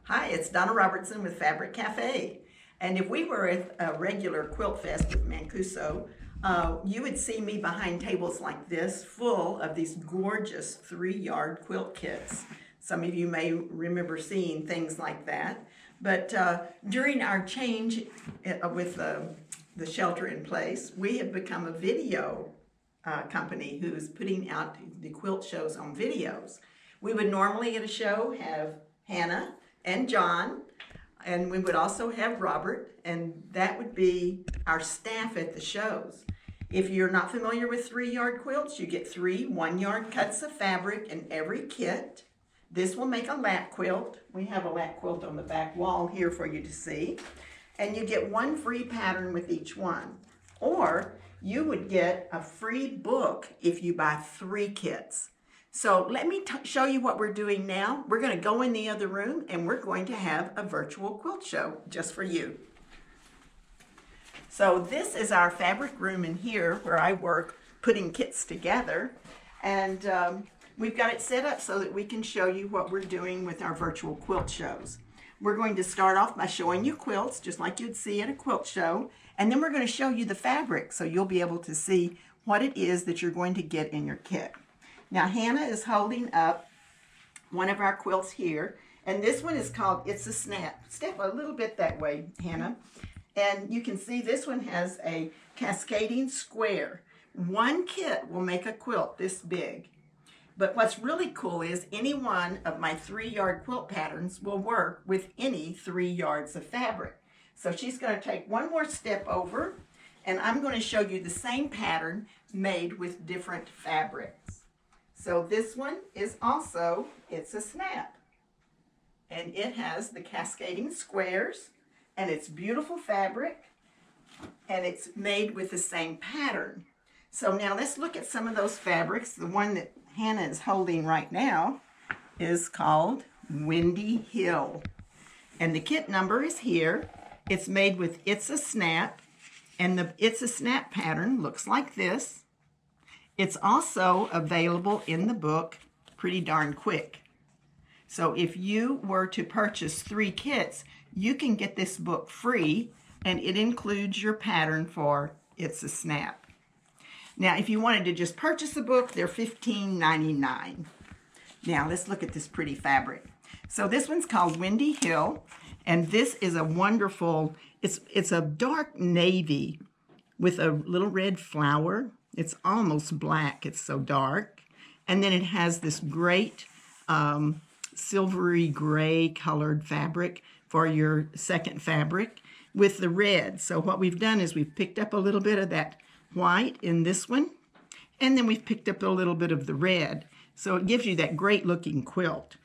Hi, it's Donna Robertson with Fabric Cafe. And if we were at a regular quilt fest with Macuso, you would see me behind tables like this full of these gorgeous 3-yard quilt kits. Some of you may remember seeing things like that. But during our change with the shelter in place, we have become a video company who's putting out the quilt shows on videos. We would normally at a show have Hannah and John, and we would also have Robert, and that would be our staff at the shows. If you're not familiar with 3-yard quilts, you get 3 1-yard cuts of fabric in every kit. This will make a lap quilt. We have a lap quilt on the back wall here for you to see. And you get 1 free pattern with each one. Or you would get a free book if you buy 3 kits. So let me show you what we're doing now. We're going to go in the other room and we're going to have a virtual quilt show just for you. So this is our fabric room in here where I work putting kits together. And we've got it set up so that we can show you what we're doing with our virtual quilt shows. We're going to start off by showing you quilts just like you'd see at a quilt show. And then we're going to show you the fabric so you'll be able to see what it is that you're going to get in your kit. Now Hannah is holding up one of our quilts here, and this one is called It's a Snap. Step a little bit that way, Hannah. And you can see this one has a cascading square. 1 kit will make a quilt this big. But what's really cool is any one of my 3-yard quilt patterns will work with any 3 yards of fabric. So she's going to take one more step over, and I'm going to show you the same pattern made with different fabrics. So this one is also It's a Snap. And it has the cascading squares, and it's beautiful fabric, and it's made with the same pattern. So now let's look at some of those fabrics. The one that Hannah is holding right now is called Wendy Hill. And the kit number is here. It's made with It's a Snap, and the It's a Snap pattern looks like this. It's also available in the book Pretty Darn Quick. So if you were to purchase 3 kits, you can get this book free, and it includes your pattern for It's a Snap. Now, if you wanted to just purchase the book, they're $15.99. Now, let's look at this pretty fabric. So this one's called Wendy Hill, and this is a wonderful, it's a dark navy with a little red flower. It's almost black, it's so dark. And then it has this great silvery gray colored fabric for your second fabric with the red. So what we've done is we've picked up a little bit of that white in this one, and then we've picked up a little bit of the red. So it gives you that great looking quilt.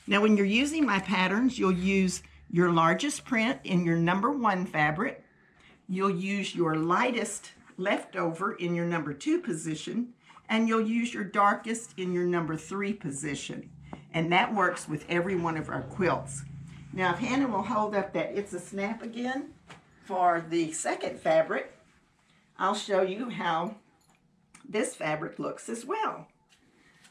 Now when you're using my patterns, you'll use your largest print in your number 1 fabric. You'll use your lightest leftover in your number 2 position, and you'll use your darkest in your number 3 position. And that works with every one of our quilts. Now if Hannah will hold up that It's a Snap again for the second fabric, I'll show you how this fabric looks as well.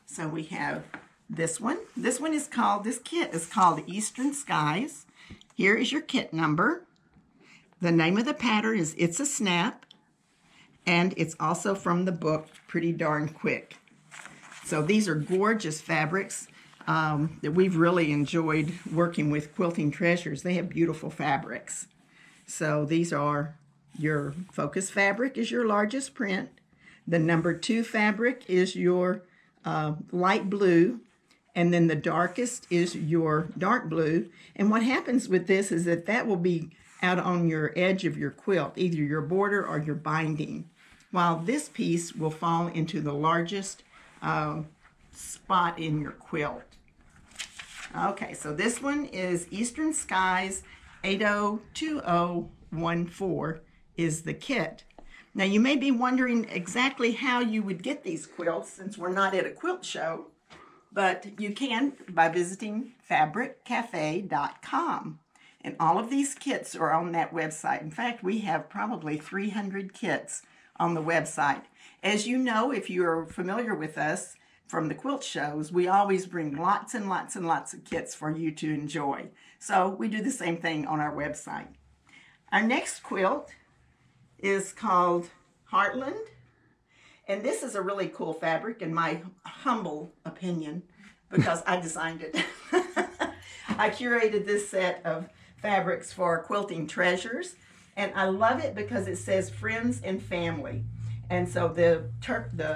So we have this one. This kit is called Eastern Skies. Here is your kit number. The name of the pattern is It's a Snap, and it's also from the book Pretty Darn Quick. So these are gorgeous fabrics that we've really enjoyed working with Quilting Treasures. They have beautiful fabrics. So these are your focus fabric is your largest print. The number 2 fabric is your light blue, and then the darkest is your dark blue. And what happens with this is that will be out on your edge of your quilt, either your border or your binding, while this piece will fall into the largest spot in your quilt. Okay, so this one is Eastern Skies 802014 is the kit. Now you may be wondering exactly how you would get these quilts since we're not at a quilt show, but you can by visiting fabriccafe.com. And all of these kits are on that website. In fact, we have probably 300 kits on the website. As you know, if you're familiar with us, from the quilt shows, we always bring lots and lots and lots of kits for you to enjoy. So we do the same thing on our website. Our next quilt is called Heartland. And this is a really cool fabric, in my humble opinion, because I designed it. I curated this set of fabrics for Quilting Treasures, and I love it because it says friends and family. And so the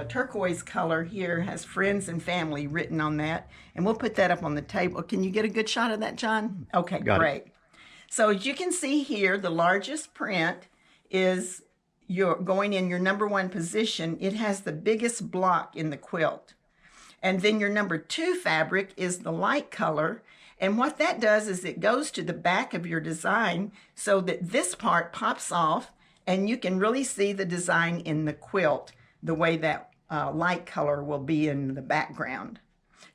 turquoise color here has friends and family written on that, and we'll put that up on the table. Can you get a good shot of that, John? Okay, great. So as you can see here, the largest print is going in your number 1 position. It has the biggest block in the quilt. And then your number 2 fabric is the light color. And what that does is it goes to the back of your design so that this part pops off and you can really see the design in the quilt, the way that light color will be in the background.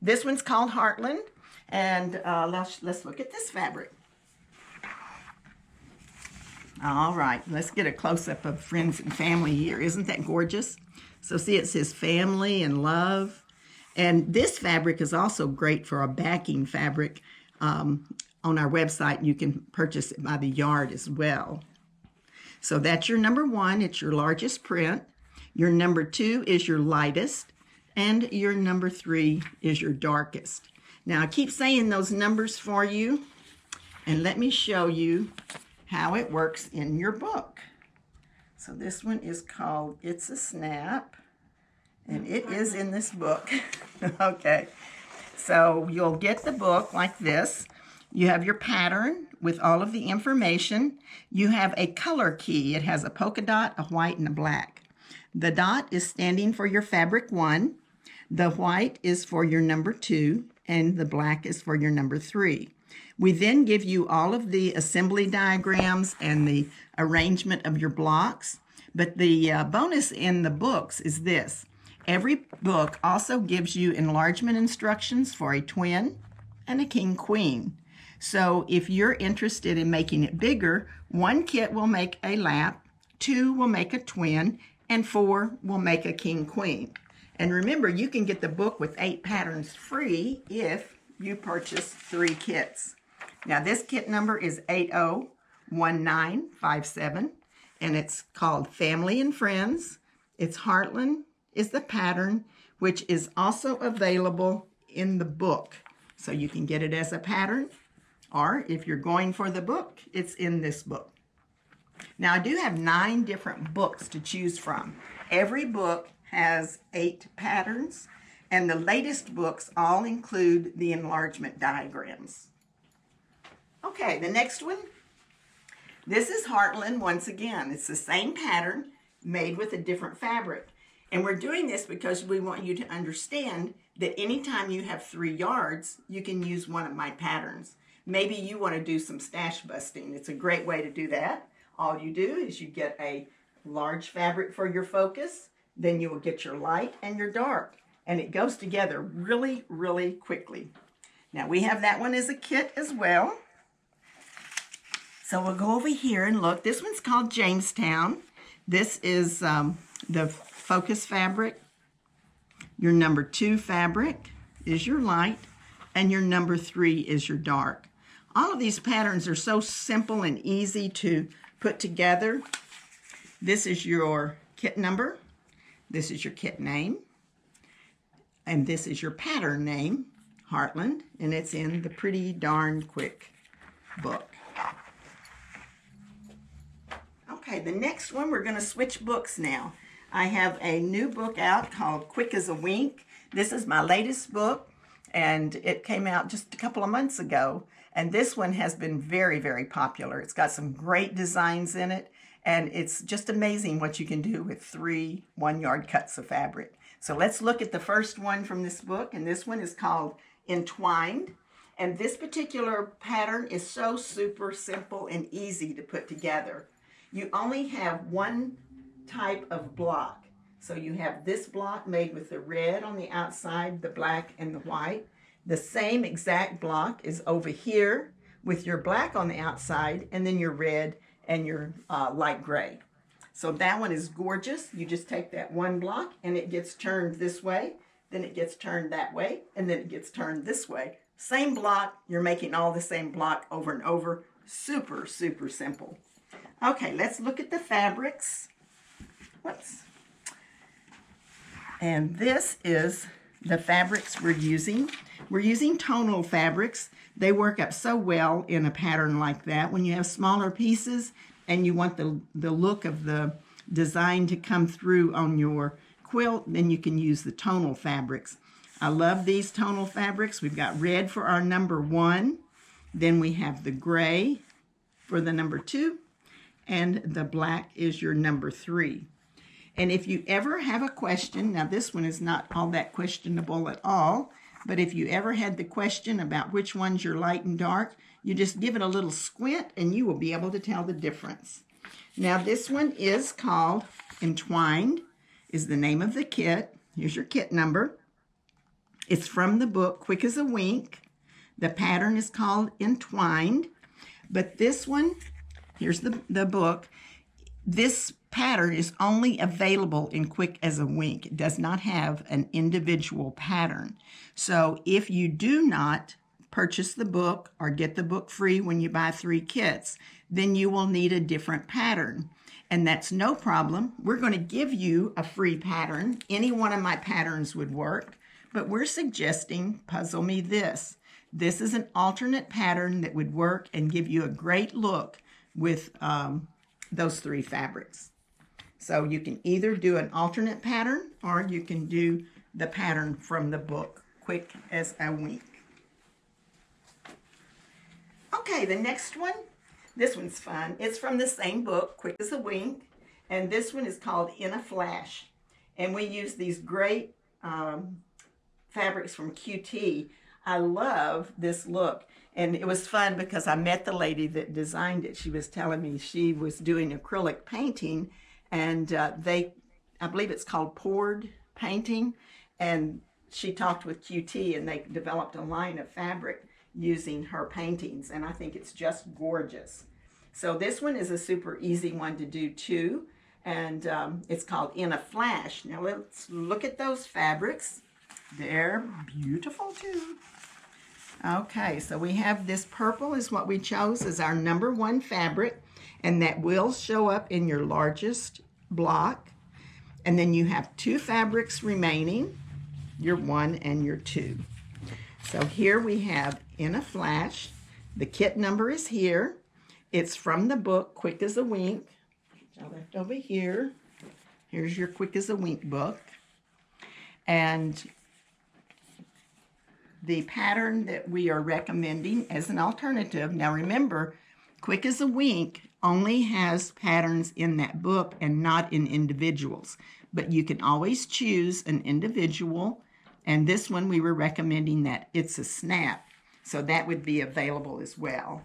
This one's called Heartland. And let's look at this fabric. All right, let's get a close-up of friends and family here. Isn't that gorgeous? So see, it says family and love. And this fabric is also great for a backing fabric. On our website, you can purchase it by the yard as well. So that's your number 1. It's your largest print. Your number 2 is your lightest. And your number 3 is your darkest. Now, I keep saying those numbers for you. And let me show you how it works in your book. So this one is called It's a Snap, and it is in this book. Okay, so you'll get the book like this. You have your pattern with all of the information. You have a color key. It has a polka dot, a white, and a black. The dot is standing for your fabric 1. The white is for your number 2, and the black is for your number 3. We then give you all of the assembly diagrams and the arrangement of your blocks. But the bonus in the books is this. Every book also gives you enlargement instructions for a twin and a king-queen. So if you're interested in making it bigger, 1 kit will make a lap, 2 will make a twin, and 4 will make a king-queen. And remember, you can get the book with 8 patterns free if you purchase 3 kits. Now this kit number is 801957, and it's called Family and Friends. It's Heartland is the pattern, which is also available in the book. So you can get it as a pattern, or if you're going for the book, it's in this book. Now I do have 9 different books to choose from. Every book has 8 patterns, and the latest books all include the enlargement diagrams. Okay, the next one. This is Heartland once again. It's the same pattern made with a different fabric. And we're doing this because we want you to understand that anytime you have 3 yards, you can use one of my patterns. Maybe you want to do some stash busting. It's a great way to do that. All you do is you get a large fabric for your focus, then you will get your light and your dark. And it goes together really, really quickly. Now we have that one as a kit as well. So we'll go over here and look. This one's called Jamestown. This is the focus fabric. Your number 2 fabric is your light, and your number 3 is your dark. All of these patterns are so simple and easy to put together. This is your kit number. This is your kit name. And this is your pattern name, Heartland, and it's in the Pretty Darn Quick book. Okay, the next one, we're going to switch books now. I have a new book out called Quick as a Wink. This is my latest book, and it came out just a couple of months ago. And this one has been very, very popular. It's got some great designs in it, and it's just amazing what you can do with 3 one-yard cuts of fabric. So let's look at the first one from this book, and this one is called Entwined. And this particular pattern is so super simple and easy to put together. You only have 1 type of block. So you have this block made with the red on the outside, the black and the white. The same exact block is over here with your black on the outside, and then your red and your light gray. So that one is gorgeous. You just take that 1 block and it gets turned this way, then it gets turned that way, and then it gets turned this way. Same block, you're making all the same block over and over. Super, super simple. Okay, let's look at the fabrics. Whoops. And this is the fabrics we're using. We're using tonal fabrics. They work up so well in a pattern like that. When you have smaller pieces and you want the look of the design to come through on your quilt, then you can use the tonal fabrics. I love these tonal fabrics. We've got red for our number 1. Then we have the gray for the number 2. And the black is your number 3. And if you ever have a question, now this one is not all that questionable at all, but if you ever had the question about which one's your light and dark, you just give it a little squint and you will be able to tell the difference. Now this one is called Entwined, is the name of the kit. Here's your kit number. It's from the book Quick as a Wink. The pattern is called Entwined, but this one, here's the book. This pattern is only available in Quick as a Wink. It does not have an individual pattern. So if you do not purchase the book or get the book free when you buy 3 kits, then you will need a different pattern. And that's no problem. We're going to give you a free pattern. Any one of my patterns would work, but we're suggesting Puzzle Me This. This is an alternate pattern that would work and give you a great look with those 3 fabrics. So you can either do an alternate pattern or you can do the pattern from the book, Quick as a Wink. Okay, the next one, this one's fun. It's from the same book, Quick as a Wink, and this one is called In a Flash. And we use these great fabrics from QT. I love this look. And it was fun because I met the lady that designed it. She was telling me she was doing acrylic painting, and I believe it's called poured painting. And she talked with QT, and they developed a line of fabric using her paintings. And I think it's just gorgeous. So this one is a super easy one to do too. And it's called In a Flash. Now let's look at those fabrics. They're beautiful too. Okay, so we have this purple is what we chose as our number 1 fabric, and that will show up in your largest block. And then you have 2 fabrics remaining, your 1 and your 2. So here we have In a Flash. The kit number is here. It's from the book Quick as a Wink. I left over here. Here's your Quick as a Wink book. And the pattern that we are recommending as an alternative. Now remember, Quick as a Wink only has patterns in that book and not in individuals. But you can always choose an individual. And this one we were recommending that it's a snap. So that would be available as well.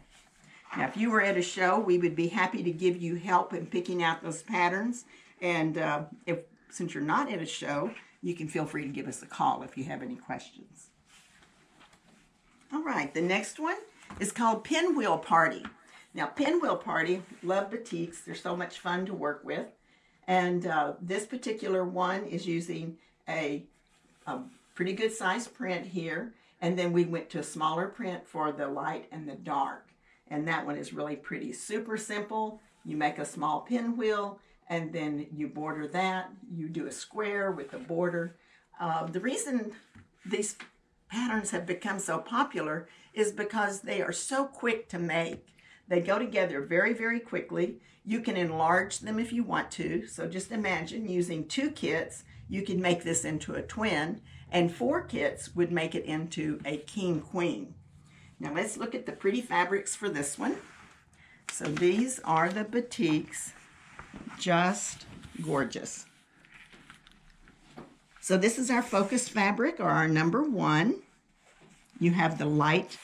Now if you were at a show, we would be happy to give you help in picking out those patterns. And since you're not at a show, you can feel free to give us a call if you have any questions. All right, the next one is called Pinwheel Party. Now, Pinwheel Party, love batiks. They're so much fun to work with. And this particular one is using a pretty good size print here. And then we went to a smaller print for the light and the dark. And that one is really pretty. Super simple. You make a small pinwheel, and then you border that. You do a square with a border. The reason these patterns have become so popular is because they are so quick to make. They go together very, very quickly. You can enlarge them if you want to. So just imagine using 2 kits, you can make this into a twin, and 4 kits would make it into a king-queen. Now let's look at the pretty fabrics for this one. So these are the batiks, just gorgeous. So this is our focus fabric, or our number 1. You have the light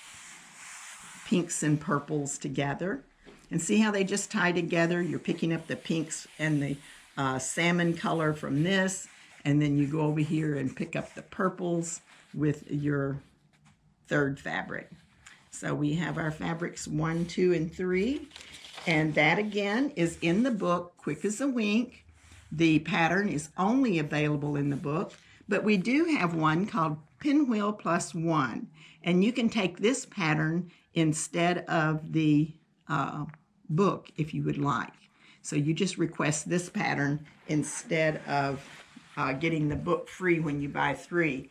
pinks and purples together. And see how they just tie together? You're picking up the pinks and the salmon color from this, and then you go over here and pick up the purples with your 3rd fabric. So we have our fabrics 1, 2, and 3. And that again is in the book, Quick as a Wink. The pattern is only available in the book, But we do have one called Pinwheel Plus One, and you can take this pattern instead of the book if you would like. So you just request this pattern instead of getting the book free when you buy 3.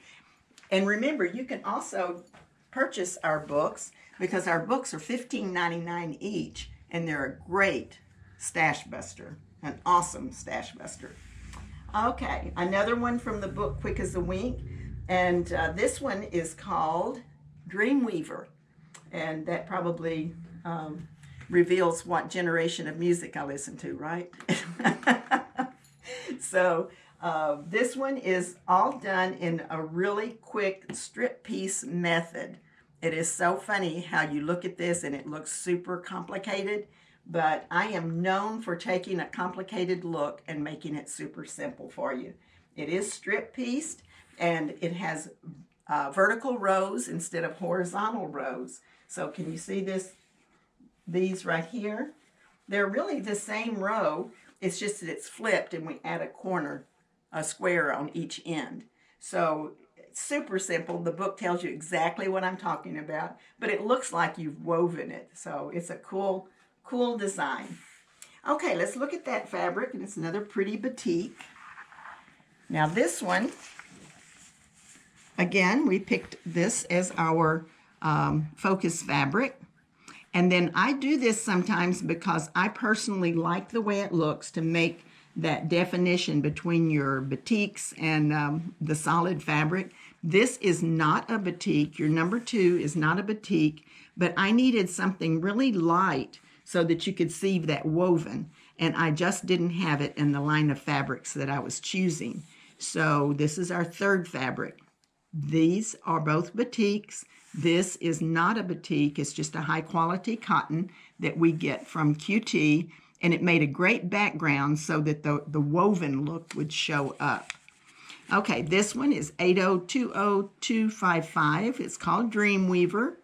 And remember, you can also purchase our books because our books are $15.99 each, and they're a great stash buster, an awesome stash buster. Okay, another one from the book Quick as a Wink, and this one is called Dreamweaver, and that probably reveals what generation of music I listen to, right? So this one is all done in a really quick strip piece method. It is so funny how you look at this and it looks super complicated, but I am known for taking a complicated look and making it super simple for you. It is strip pieced, and it has vertical rows instead of horizontal rows. So can you see this? These right here? They're really the same row. It's just that it's flipped and we add a square on each end. So it's super simple. The book tells you exactly what I'm talking about, but it looks like you've woven it. So it's a cool design. Okay, let's look at that fabric, and it's another pretty batik. Now this one, again, we picked this as our focus fabric. And then I do this sometimes because I personally like the way it looks to make that definition between your batiks and the solid fabric. This is not a batik. Your number 2 is not a batik, but I needed something really light so that you could see that woven. And I just didn't have it in the line of fabrics that I was choosing. So this is our 3rd fabric. These are both batiks. This is not a batik. It's just a high quality cotton that we get from QT, and it made a great background so that the woven look would show up. Okay, this one is 8020255. It's called Dreamweaver.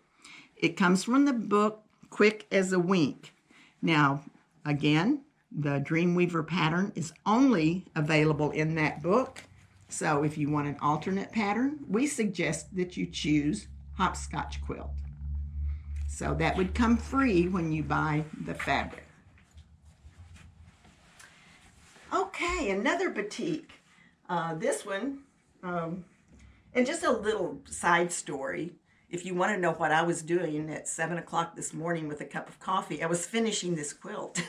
It comes from the book Quick as a Wink. Now, again, the Dreamweaver pattern is only available in that book. So if you want an alternate pattern, we suggest that you choose Hopscotch Quilt. So that would come free when you buy the fabric. Okay, another batik. This one, and just a little side story. If you want to know what I was doing at 7 o'clock this morning with a cup of coffee, I was finishing this quilt.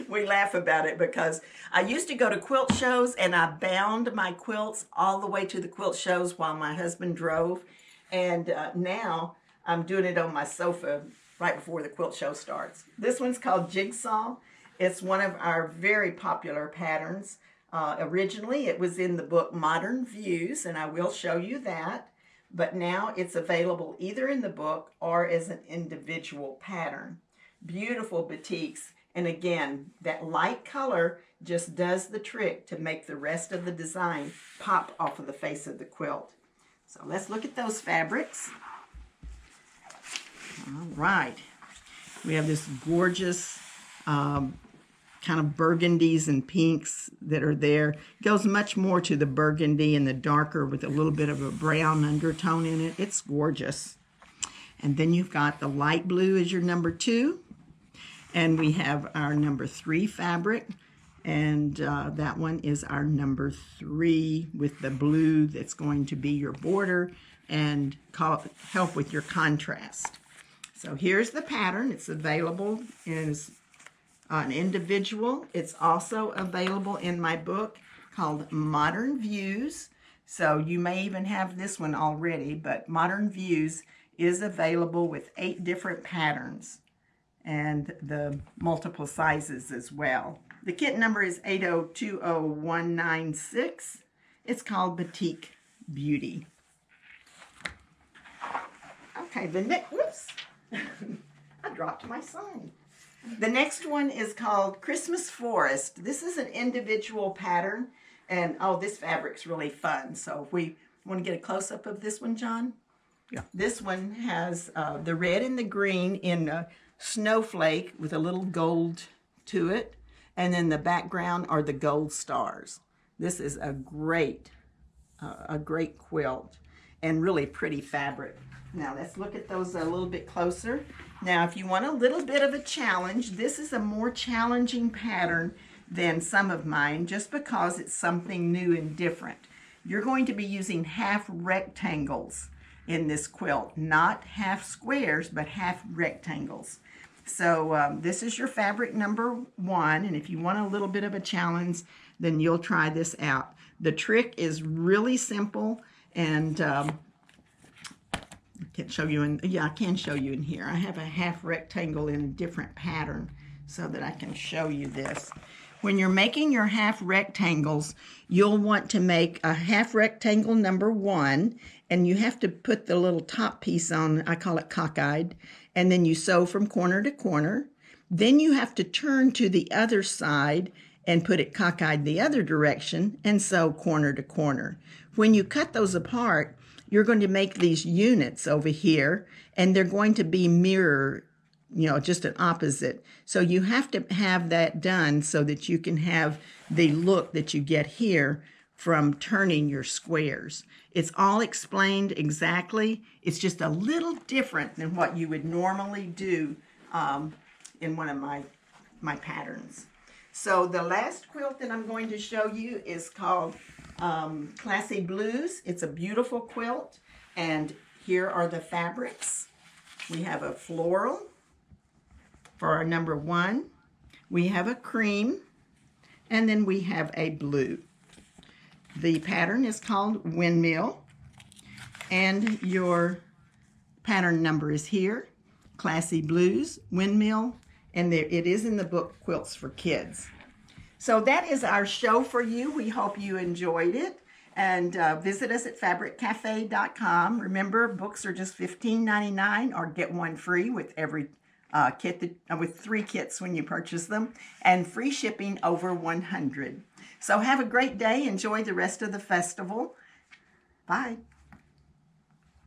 We laugh about it because I used to go to quilt shows and I bound my quilts all the way to the quilt shows while my husband drove. And now I'm doing it on my sofa right before the quilt show starts. This one's called Jigsaw. It's one of our very popular patterns. Originally, it was in the book Modern Views, and I will show you that. But now it's available either in the book or as an individual pattern. Beautiful batiks. And again, that light color just does the trick to make the rest of the design pop off of the face of the quilt. So let's look at those fabrics. All right. We have this gorgeous kind of burgundies and pinks that are there. It goes much more to the burgundy and the darker with a little bit of a brown undertone in it. It's gorgeous. And then you've got the light blue as your number 2. And we have our number 3 fabric. And that one is our number 3 with the blue that's going to be your border and help with your contrast. So here's the pattern. It's available as an individual. It's also available in my book called Modern Views. So you may even have this one already, but Modern Views is available with 8 different patterns and the multiple sizes as well. The kit number is 8020196. It's called Batik Beauty. Okay, whoops. I dropped my sign. The next one is called Christmas Forest. This is an individual pattern, and oh, this fabric's really fun. So if we want to get a close-up of this one, John? Yeah. This one has the red and the green in a snowflake with a little gold to it, and then the background are the gold stars. This is a great a great quilt and really pretty fabric. Now let's look at those a little bit closer. Now if you want a little bit of a challenge, this is a more challenging pattern than some of mine just because it's something new and different. You're going to be using half rectangles in this quilt, not half squares, but half rectangles. So this is your fabric number 1, and if you want a little bit of a challenge, then you'll try this out. The trick is really simple, and I can't show you in, yeah, I can show you in here. I have a half rectangle in a different pattern so that I can show you this. When you're making your half rectangles, you'll want to make a half rectangle number 1, and you have to put the little top piece on, I call it cockeyed, and then you sew from corner to corner. Then you have to turn to the other side and put it cockeyed the other direction and sew corner to corner. When you cut those apart, you're going to make these units over here, and they're going to be mirror, just an opposite. So you have to have that done so that you can have the look that you get here from turning your squares. It's all explained exactly. It's just a little different than what you would normally do in one of my patterns. So the last quilt that I'm going to show you is called Classy Blues. It's a beautiful quilt, and here are the fabrics. We have a floral for our number 1. We have a cream, and then we have a blue. The pattern is called Windmill, and your pattern number is here, Classy Blues, Windmill, and there it is in the book Quilts for Kids. So that is our show for you. We hope you enjoyed it, and visit us at fabriccafe.com. Remember, books are just $15.99 or get one free with every kit with 3 kits when you purchase them, and free shipping over 100. So have a great day. Enjoy the rest of the festival. Bye.